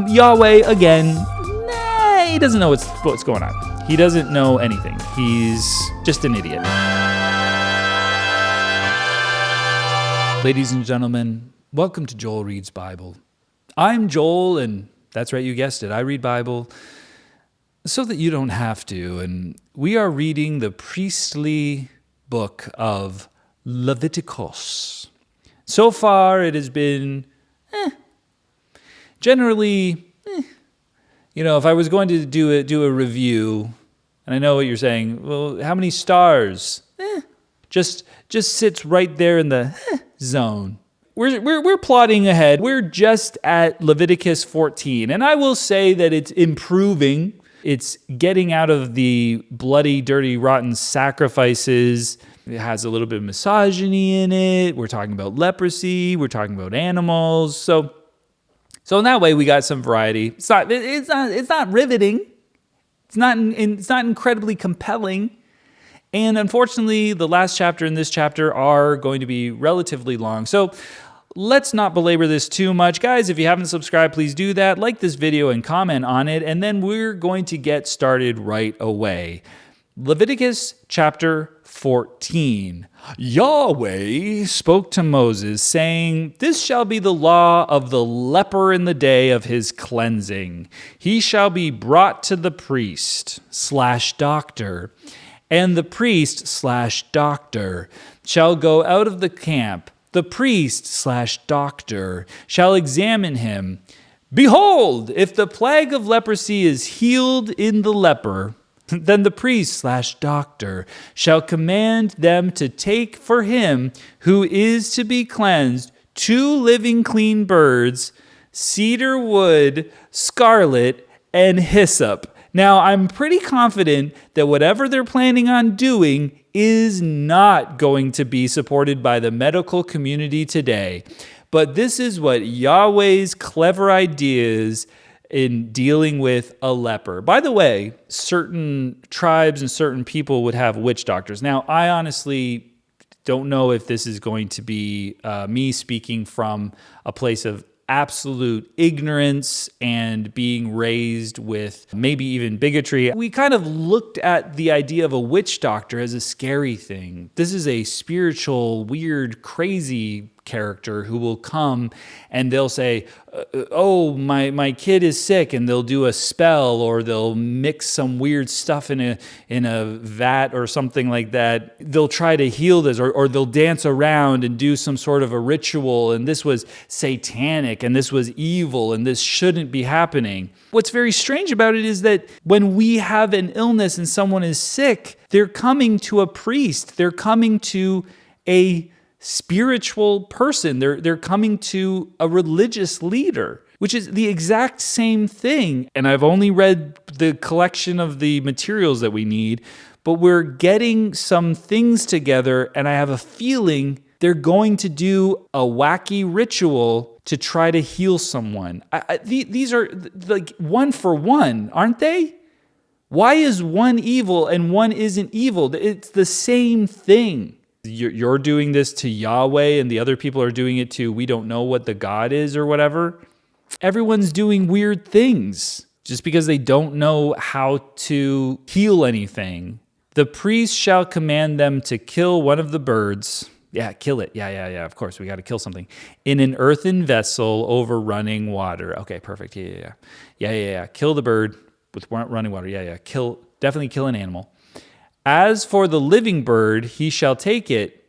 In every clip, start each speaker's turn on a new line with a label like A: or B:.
A: Yahweh, again, he doesn't know what's going on. He doesn't know anything. He's just an idiot. Ladies and gentlemen, welcome to Joel Reads Bible. I'm Joel, and that's right, you guessed it. I read Bible so that you don't have to. And we are reading the priestly book of Leviticus. So far, it has been generally, if I was going to do a review, and I know what you're saying, well, how many stars? Just sits right there in the zone. We're plodding ahead. We're just at Leviticus 14, and I will say that it's improving. It's getting out of the bloody, dirty, rotten sacrifices. It has a little bit of misogyny in it. We're talking about leprosy. We're talking about animals. So in that way, we got some variety. It's not riveting. It's not incredibly compelling. And unfortunately, the last chapter and this chapter are going to be relatively long. So let's not belabor this too much. Guys, if you haven't subscribed, please do that. Like this video and comment on it. And then we're going to get started right away. Leviticus chapter 14. Yahweh spoke to Moses, saying, "This shall be the law of the leper in the day of his cleansing. He shall be brought to the priest/doctor, and the priest/doctor shall go out of the camp. The priest/doctor shall examine him. Behold, if the plague of leprosy is healed in the leper, then the priest/doctor shall command them to take for him who is to be cleansed 2 living clean birds, cedar wood, scarlet, and hyssop." Now, I'm pretty confident that whatever they're planning on doing is not going to be supported by the medical community today. But this is what Yahweh's clever ideas in dealing with a leper. By the way, certain tribes and certain people would have witch doctors. Now, I honestly don't know if this is going to be me speaking from a place of absolute ignorance and being raised with maybe even bigotry. We kind of looked at the idea of a witch doctor as a scary thing. This is a spiritual, weird, crazy character who will come and they'll say, "Oh, my kid is sick," and they'll do a spell, or they'll mix some weird stuff in a vat or something like that. They'll try to heal this, or they'll dance around and do some sort of a ritual, and this was satanic, and this was evil, and this shouldn't be happening. What's very strange about it is that when we have an illness and someone is sick, they're coming to a priest. They're coming to a spiritual person. They're coming to a religious leader, which is the exact same thing. And I've only read the collection of the materials that we need, but we're getting some things together, and I have a feeling they're going to do a wacky ritual to try to heal someone. These are like one for one, aren't they? Why is one evil and one isn't evil? It's the same thing. You're doing this to Yahweh, and the other people are doing it to, we don't know what the God is or whatever. Everyone's doing weird things just because they don't know how to heal anything. The priest shall command them to kill one of the birds. Yeah, kill it. Yeah. Of course, we got to kill something. In an earthen vessel over running water. Okay, perfect. Yeah. Kill the bird with running water. Yeah. Definitely kill an animal. As for the living bird, he shall take it,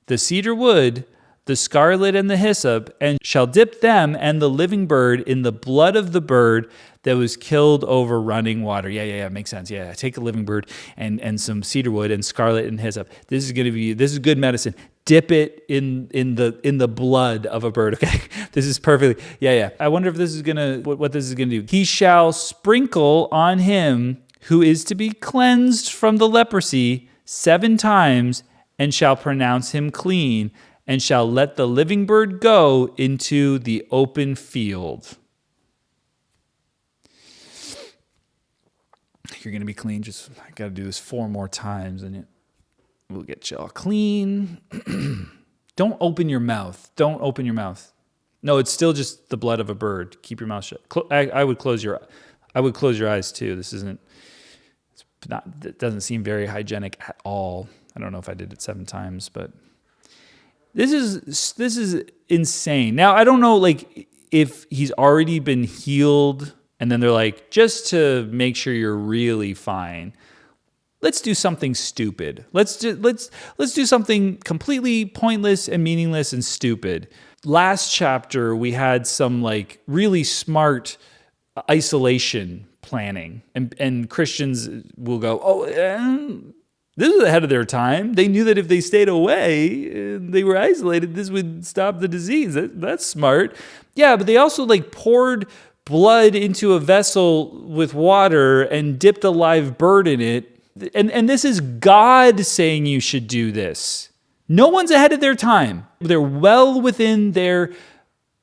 A: the cedar wood, the scarlet, and the hyssop, and shall dip them and the living bird in the blood of the bird that was killed over running water. Yeah, makes sense. Yeah, take a living bird and some cedar wood and scarlet and hyssop. This is good medicine. Dip it in the blood of a bird. Okay, this is perfectly. Yeah. I wonder if this is what this is gonna do. He shall sprinkle on him who is to be cleansed from the leprosy 7 times, and shall pronounce him clean, and shall let the living bird go into the open field. You're going to be clean. I got to do this 4 more times, and we'll get you all clean. Don't open your mouth. No, it's still just the blood of a bird. Keep your mouth shut. I would close your eyes too. It doesn't seem very hygienic at all. I don't know if I did it 7 times, but this is insane. Now, I don't know like if he's already been healed and then they're like, just to make sure you're really fine, let's do something stupid. Let's do something completely pointless and meaningless and stupid. Last chapter, we had some like really smart isolation planning, and Christians will go, this was ahead of their time. They knew that if they stayed away and they were isolated, this would stop the disease. That's smart. Yeah, but they also like poured blood into a vessel with water and dipped a live bird in it. And this is God saying you should do this. No one's ahead of their time. They're well within their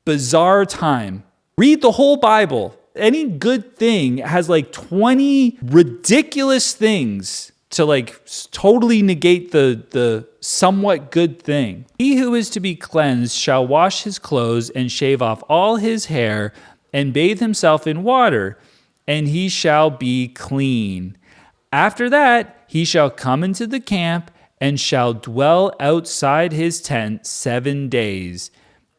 A: bizarre time. Read the whole Bible. Any good thing has like 20 ridiculous things to like totally negate the somewhat good thing. He who is to be cleansed shall wash his clothes and shave off all his hair and bathe himself in water, and he shall be clean. After that, he shall come into the camp and shall dwell outside his tent 7 days.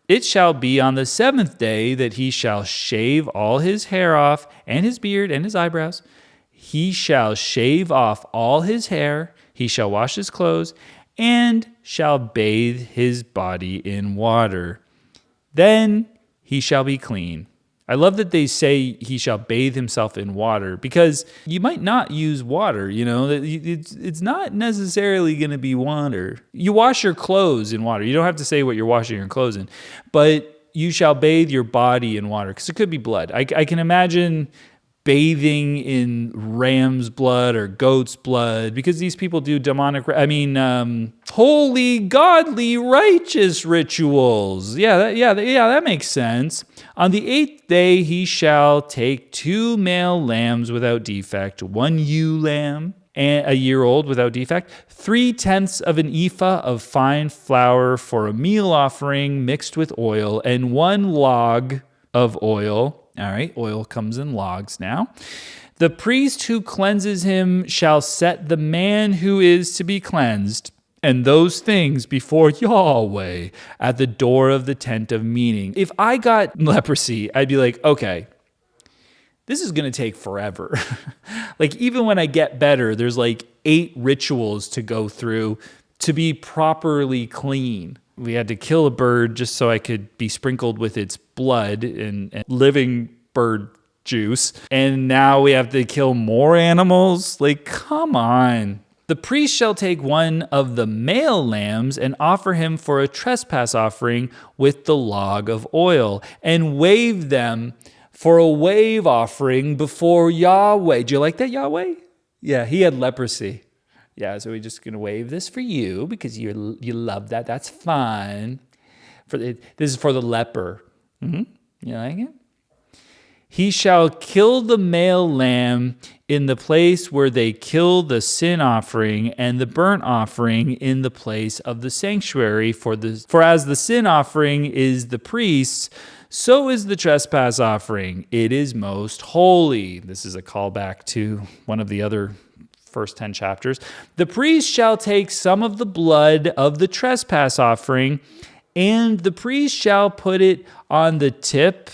A: It shall be on the 7th day that he shall shave all his hair off, and his beard, and his eyebrows. He shall shave off all his hair, he shall wash his clothes, and shall bathe his body in water. Then he shall be clean. I love that they say he shall bathe himself in water, because you might not use water, it's not necessarily going to be water. You wash your clothes in water. You don't have to say what you're washing your clothes in, but you shall bathe your body in water, because it could be blood. I can imagine bathing in ram's blood or goat's blood, because these people do holy, godly, righteous rituals. That makes sense. On the 8th day, he shall take 2 male lambs without defect, 1 ewe lamb, and a year old without defect, 3/10 of an ephah of fine flour for a meal offering mixed with oil, and 1 log of oil. All right, oil comes in logs now. The priest who cleanses him shall set the man who is to be cleansed and those things before Yahweh at the door of the tent of meeting. If I got leprosy, I'd be like, okay, this is going to take forever. Like, even when I get better, there's like 8 rituals to go through to be properly clean. We had to kill a bird just so I could be sprinkled with its blood and living bird juice. And now we have to kill more animals. Like, come on. The priest shall take 1 of the male lambs and offer him for a trespass offering with the log of oil, and wave them for a wave offering before Yahweh. Do you like that, Yahweh? Yeah, he had leprosy. Yeah, so we're just going to wave this for you because you love that. That's fine. This is for the leper. You like it? He shall kill the male lamb in the place where they kill the sin offering, and the burnt offering in the place of the sanctuary. For as the sin offering is the priest's, so is the trespass offering. It is most holy. This is a callback to one of the other first 10 chapters. The priest shall take some of the blood of the trespass offering, and the priest shall put it on the tip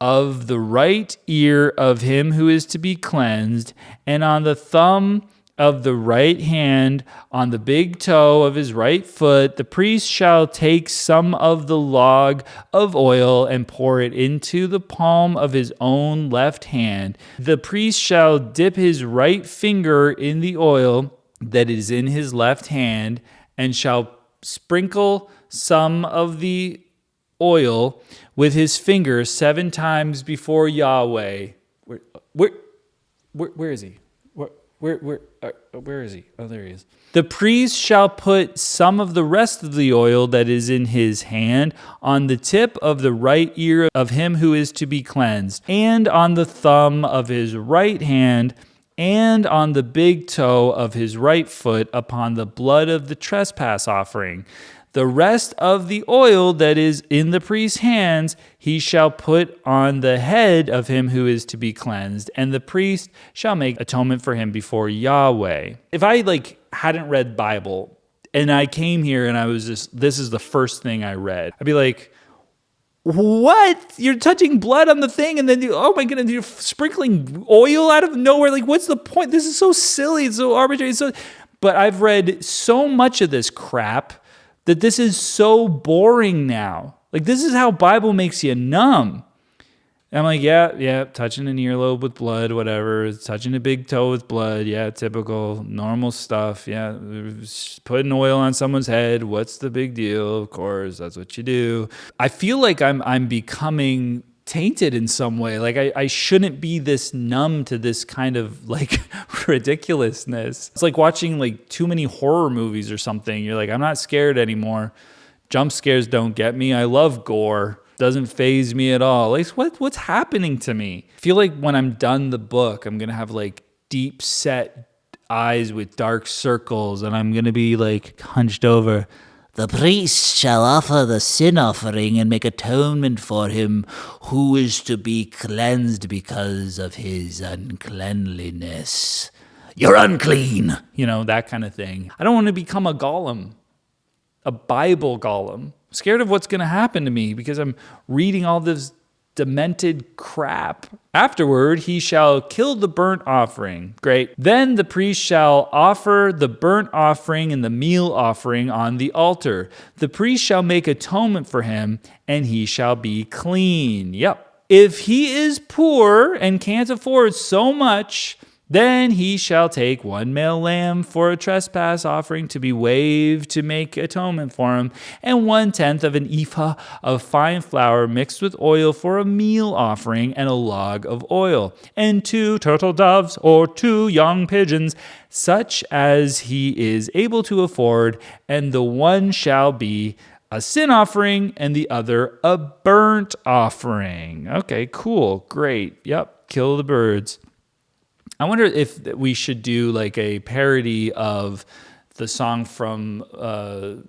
A: of the right ear of him who is to be cleansed, and on the thumb of the right hand, on the big toe of his right foot. The priest shall take some of the log of oil and pour it into the palm of his own left hand. The priest shall dip his right finger in the oil that is in his left hand, and shall sprinkle some of the oil with his finger 7 times before Yahweh. Where is he? Where is he? Oh, there he is. The priest shall put some of the rest of the oil that is in his hand on the tip of the right ear of him who is to be cleansed, and on the thumb of his right hand, and on the big toe of his right foot upon the blood of the trespass offering. The rest of the oil that is in the priest's hands he shall put on the head of him who is to be cleansed, and the priest shall make atonement for him before Yahweh. If I hadn't read Bible and I came here and I was just, this is the first thing I read, I'd be like, what? You're touching blood on the thing, and then oh my goodness, you're sprinkling oil out of nowhere. Like, what's the point? This is so silly. It's so arbitrary. But I've read so much of this crap that this is so boring now. Like, this is how Bible makes you numb. And I'm like, yeah, touching an earlobe with blood, whatever. Touching a big toe with blood, yeah, typical, normal stuff. Yeah, putting oil on someone's head, what's the big deal? Of course, that's what you do. I feel like I'm becoming tainted in some way. Like I shouldn't be this numb to this kind of ridiculousness. It's like watching too many horror movies or something. You're like, I'm not scared anymore. Jump scares don't get me. I love gore. Doesn't faze me at all. Like what's happening to me? I feel like when I'm done the book, I'm gonna have deep set eyes with dark circles, and I'm gonna be hunched over.
B: The priest shall offer the sin offering and make atonement for him who is to be cleansed because of his uncleanliness. You're unclean.
A: That kind of thing. I don't want to become a golem, a Bible golem. I'm scared of what's going to happen to me because I'm reading all this demented crap. Afterward, he shall kill the burnt offering. Great. Then the priest shall offer the burnt offering and the meal offering on the altar. The priest shall make atonement for him, and he shall be clean. Yep. If he is poor and can't afford so much, then he shall take one male lamb for a trespass offering to be waved to make atonement for him, and 1/10 of an ephah of fine flour mixed with oil for a meal offering, and a log of oil, and 2 turtle doves or 2 young pigeons, such as he is able to afford, and the one shall be a sin offering and the other a burnt offering. Okay, cool, great. Yep, kill the birds. I wonder if we should do a parody of the song from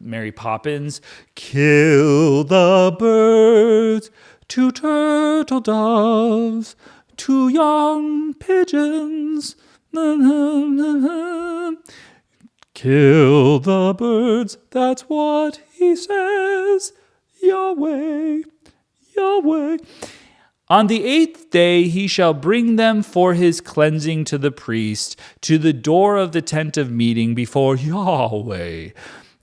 A: Mary Poppins. Kill the birds, 2 turtle doves, 2 young pigeons. Kill the birds, that's what he says. Yahweh, Yahweh. On the 8th day he shall bring them for his cleansing to the priest, to the door of the tent of meeting before Yahweh.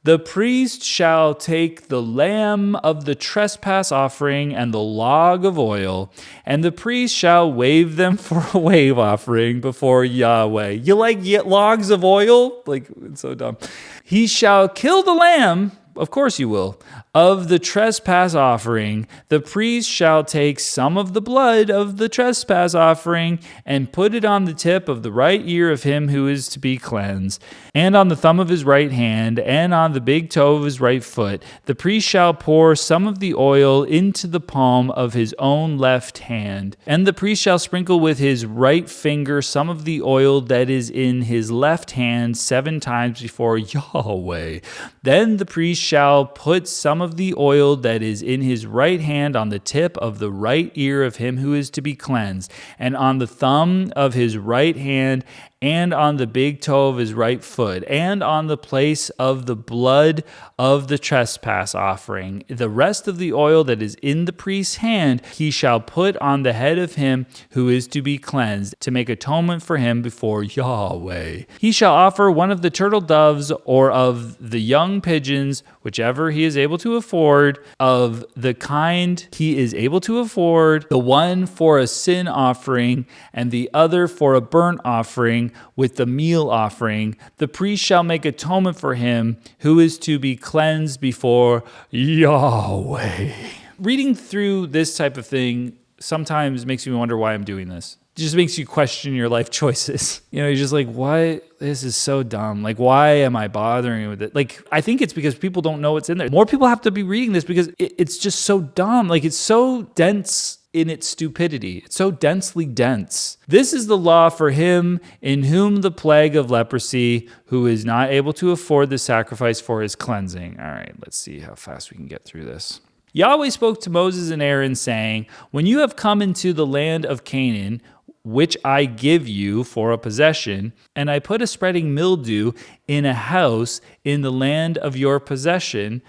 A: The priest shall take the lamb of the trespass offering and the log of oil, and the priest shall wave them for a wave offering before Yahweh. You like logs of oil? It's so dumb. He shall kill the lamb, of course you will, of the trespass offering. The priest shall take some of the blood of the trespass offering and put it on the tip of the right ear of him who is to be cleansed, and on the thumb of his right hand, and on the big toe of his right foot. The priest shall pour some of the oil into the palm of his own left hand, and the priest shall sprinkle with his right finger some of the oil that is in his left hand 7 times before Yahweh. Then the priest shall put some of the oil that is in his right hand on the tip of the right ear of him who is to be cleansed, and on the thumb of his right hand, and on the big toe of his right foot, and on the place of the blood of the trespass offering. The rest of the oil that is in the priest's hand he shall put on the head of him who is to be cleansed, to make atonement for him before Yahweh. He shall offer one of the turtle doves or of the young pigeons, whichever he is able to afford, of the kind he is able to afford, the one for a sin offering, and the other for a burnt offering, with the meal offering. The priest shall make atonement for him who is to be cleansed before Yahweh. Reading through this type of thing sometimes makes me wonder why I'm doing this. It just makes you question your life choices. You're just like, why? This is so dumb. Why am I bothering with it? I think it's because people don't know what's in there. More people have to be reading this because it's just so dumb. It's so dense in its stupidity. It's so densely dense. This is the law for him in whom the plague of leprosy, who is not able to afford the sacrifice for his cleansing. All right, let's see how fast we can get through this. Yahweh spoke to Moses and Aaron, saying, when you have come into the land of Canaan, which I give you for a possession, and I put a spreading mildew in a house in the land of your possession,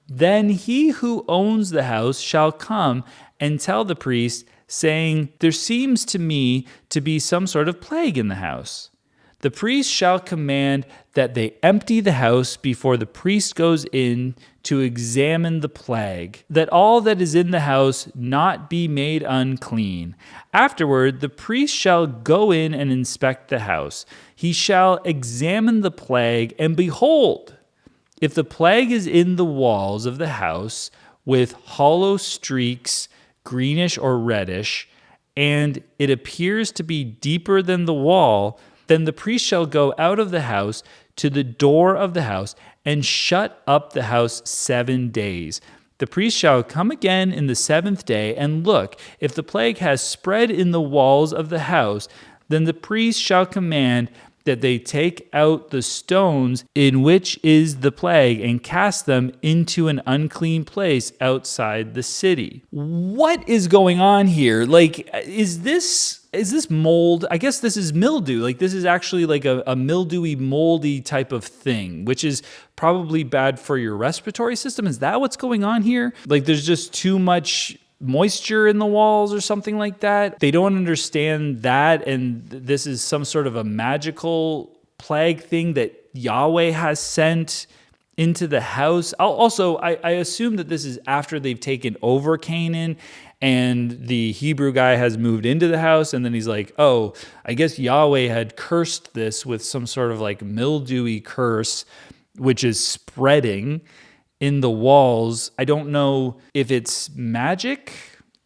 A: then he who owns the house shall come and tell the priest, saying, there seems to me to be some sort of plague in the house. The priest shall command that they empty the house before the priest goes in to examine the plague, that all that is in the house not be made unclean. Afterward, the priest shall go in and inspect the house. He shall examine the plague, and behold, if the plague is in the walls of the house with hollow streaks, greenish or reddish, and it appears to be deeper than the wall, then the priest shall go out of the house to the door of the house and shut up the house 7 days. The priest shall come again in the 7th day and look. If the plague has spread in the walls of the house, then the priest shall command that they take out the stones in which is the plague and cast them into an unclean place outside the city. What is going on here? Like, is this mold? I guess this is mildew. Like, this is actually like a mildewy, moldy type of thing, which is probably bad for your respiratory system. Is that what's going on here? Like, there's just too much moisture in the walls or something like that. They don't understand that, and this is some sort of a magical plague thing that Yahweh has sent into the house. I assume that this is after they've taken over Canaan and the Hebrew guy has moved into the house, and then he's like, oh, I guess Yahweh had cursed this with some sort of like mildewy curse, which is spreading in the walls. I don't know if it's magic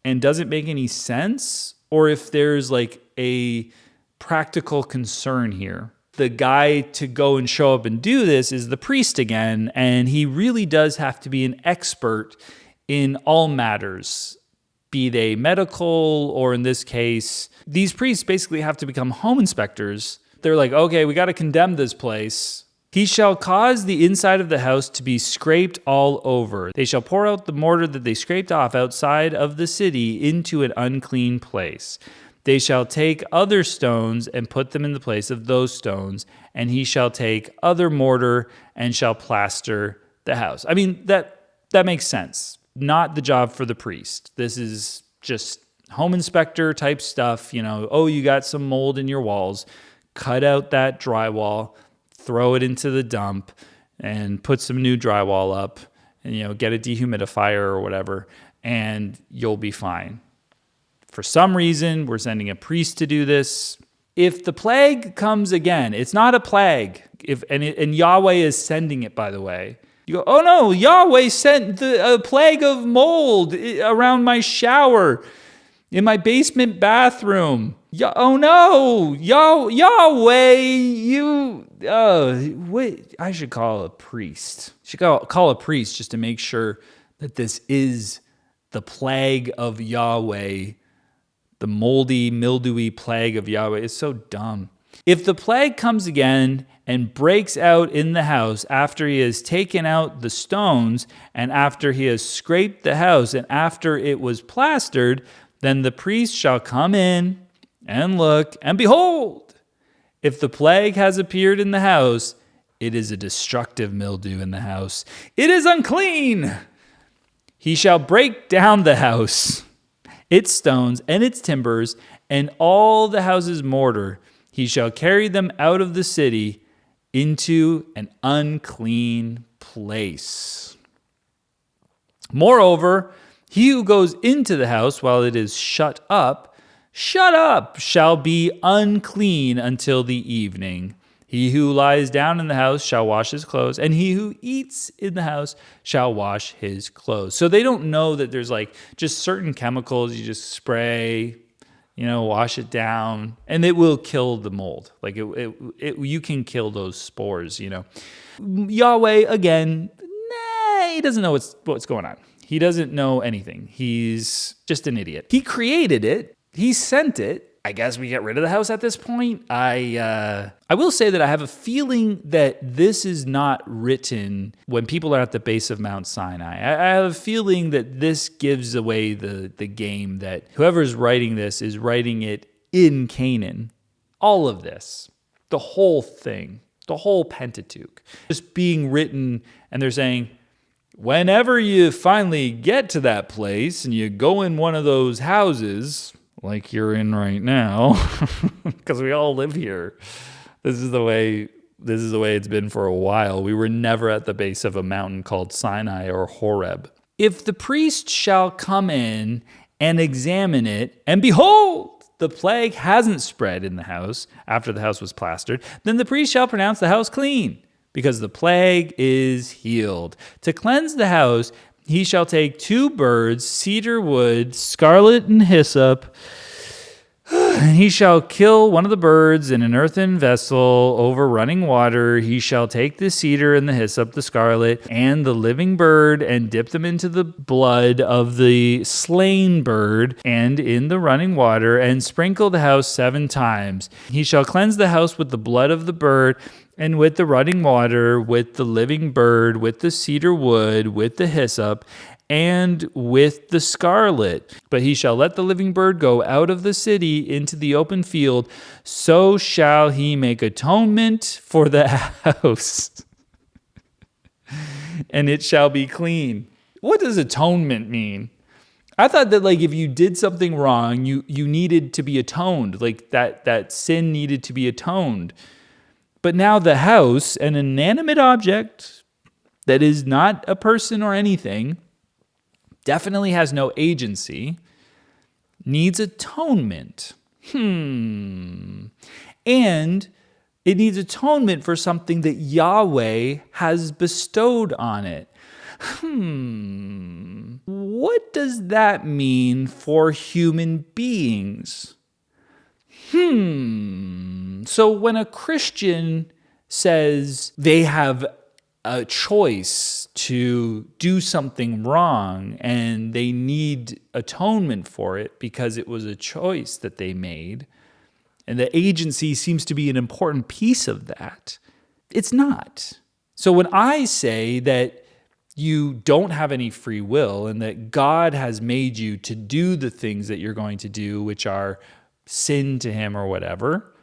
A: and doesn't make any sense, or if there's like a practical concern here. The guy to go and show up and do this is the priest again, and he really does have to be an expert in all matters, be they medical, or in this case, these priests basically have to become home inspectors. They're like, okay, we got to condemn this place. He shall cause the inside of the house to be scraped all over. They shall pour out the mortar that they scraped off outside of the city into an unclean place. They shall take other stones and put them in the place of those stones, and he shall take other mortar and shall plaster the house. I mean, that makes sense. Not the job for the priest. This is just home inspector type stuff. You know, oh, you got some mold in your walls. Cut out that drywall, throw it into the dump, and put some new drywall up, and, you know, get a dehumidifier or whatever, and you'll be fine. For some reason, we're sending a priest to do this. If the plague comes again, it's not a plague. And Yahweh is sending it, by the way. You go, oh no, Yahweh sent a plague of mold around my shower, in my basement bathroom. Oh no, Yahweh, wait, I should call a priest. Call a priest just to make sure that this is the plague of Yahweh, the moldy, mildewy plague of Yahweh. It's so dumb. If the plague comes again and breaks out in the house after he has taken out the stones, and after he has scraped the house, and after it was plastered, then the priest shall come in and look, and behold, if the plague has appeared in the house, it is a destructive mildew in the house. It is unclean. He shall break down the house, its stones and its timbers, and all the house's mortar. He shall carry them out of the city into an unclean place. Moreover, he who goes into the house while it is shut up, shall be unclean until the evening. He who lies down in the house shall wash his clothes, and he who eats in the house shall wash his clothes. So they don't know that there's like just certain chemicals you just spray, wash it down, and it will kill the mold. Like you can kill those spores, Yahweh, again, he doesn't know what's going on. He doesn't know anything. He's just an idiot. He created it. He sent it. I guess we get rid of the house at this point. I will say that I have a feeling that this is not written when people are at the base of Mount Sinai. I have a feeling that this gives away the game, that whoever's writing this is writing it in Canaan. All of this, the whole thing, the whole Pentateuch, just being written, and they're saying, whenever you finally get to that place and you go in one of those houses, like you're in right now, because we all live here. This is the way it's been for a while. We were never at the base of a mountain called Sinai or Horeb. If the priest shall come in and examine it, and behold, the plague hasn't spread in the house after the house was plastered, then the priest shall pronounce the house clean, because the plague is healed. To cleanse the house, he shall take 2 birds, cedar wood, scarlet, and hyssop, and he shall kill one of the birds in an earthen vessel over running water. He shall take the cedar and the hyssop, the scarlet, and the living bird, and dip them into the blood of the slain bird and in the running water, and sprinkle the house 7 times. He shall cleanse the house with the blood of the bird, and with the running water, with the living bird, with the cedar wood, with the hyssop, and with the scarlet. But he shall let the living bird go out of the city into the open field. So shall he make atonement for the house, and it shall be clean. What does atonement mean? I thought that, like, if you did something wrong, you needed to be atoned, like that sin needed to be atoned. But now the house, an inanimate object that is not a person or anything, definitely has no agency, needs atonement. And it needs atonement for something that Yahweh has bestowed on it. What does that mean for human beings? So when a Christian says they have a choice to do something wrong and they need atonement for it because it was a choice that they made, and the agency seems to be an important piece of that, it's not. So when I say that you don't have any free will and that God has made you to do the things that you're going to do, which are sin to him or whatever,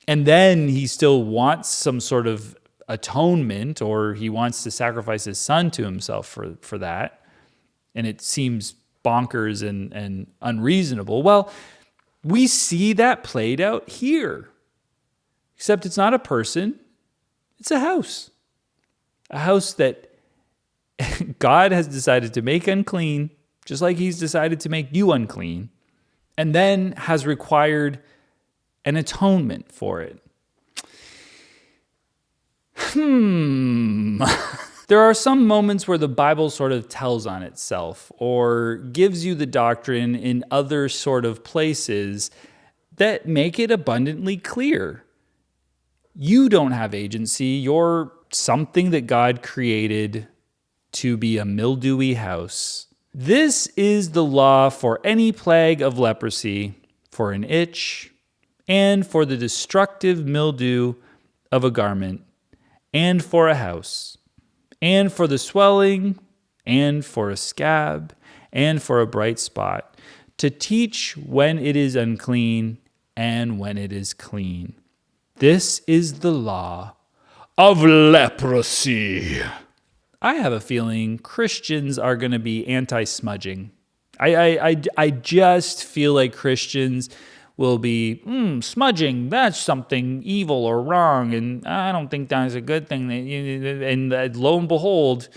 A: and then he still wants some sort of atonement, or he wants to sacrifice his son to himself for that, and it seems bonkers and unreasonable. Well, we see that played out here, except it's not a person, it's a house that God has decided to make unclean, just like he's decided to make you unclean, and then has required an atonement for it. There are some moments where the Bible sort of tells on itself or gives you the doctrine in other sort of places that make it abundantly clear. You don't have agency. You're something that God created to be a mildewy house. This is the law for any plague of leprosy, for an itch, and for the destructive mildew of a garment, and for a house, and for the swelling, and for a scab, and for a bright spot, to teach when it is unclean and when it is clean. This is the law of leprosy. I have a feeling Christians are going to be anti-smudging. I just feel like Christians will be, smudging, that's something evil or wrong, and I don't think that's a good thing. And lo and behold,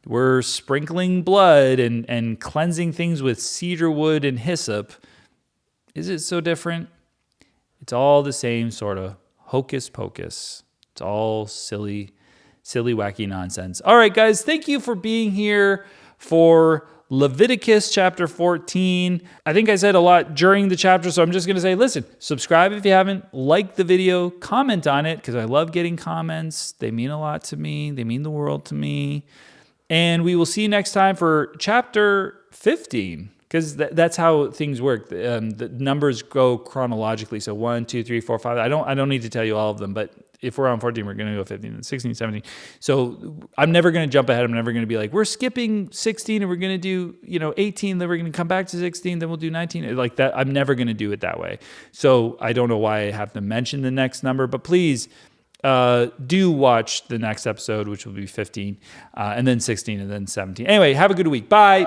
A: we're sprinkling blood and cleansing things with cedar wood and hyssop. Is it so different? It's all the same sort of hocus pocus. It's all silly, wacky nonsense. All right, guys, thank you for being here for Leviticus chapter 14. I think I said a lot during the chapter, so I'm just going to say, listen, subscribe if you haven't, like the video, comment on it, because I love getting comments. They mean a lot to me. They mean the world to me. And we will see you next time for chapter 15, because that's how things work. The numbers go chronologically. So 1, 2, 3, 4, 5. I don't need to tell you all of them, but if we're on 14, we're going to go 15, and 16, 17. So I'm never going to jump ahead. I'm never going to be like, we're skipping 16 and we're going to do, 18, then we're going to come back to 16, then we'll do 19. Like that, I'm never going to do it that way. So I don't know why I have to mention the next number, but please do watch the next episode, which will be 15, and then 16, and then 17. Anyway, have a good week. Bye.